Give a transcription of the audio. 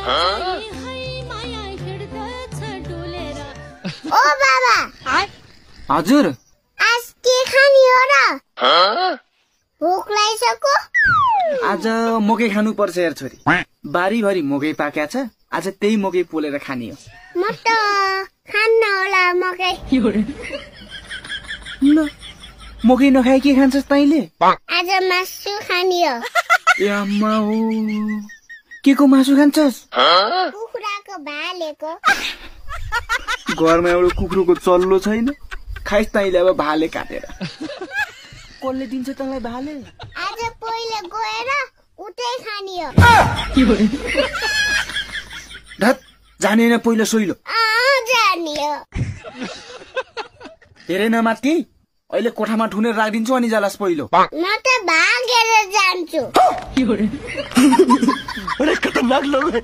ओ बाबा हजुर आज के खाने हो र भोक लागिसक्यो आज मकै खानु पर्छ यार छोरी बारीभरि मकै पाक्या छ आज त्यही मकै पोलेर खाने हो म त खान्न होला मकै ल मकै नखाए के खान्छस् तैले आज मासु खाने हो ए अम्मा हो के को मासु खान्छस् कुखुराको भालेको घरमा एउटा कुखुराको चल्लो छैन खाइस् तैले अब भाले काटेर कसले दिन्छ तँलाई भाले आज पहिले गएर उतै खाने हो धत जानेन पहिलो सोइलो जाने हो धेरै नमात्ती अहिले कोठामा ठुनेर राखिदिन्छु अनि जालास पहिलो म त भागेर जान्छु खतरनाक लोग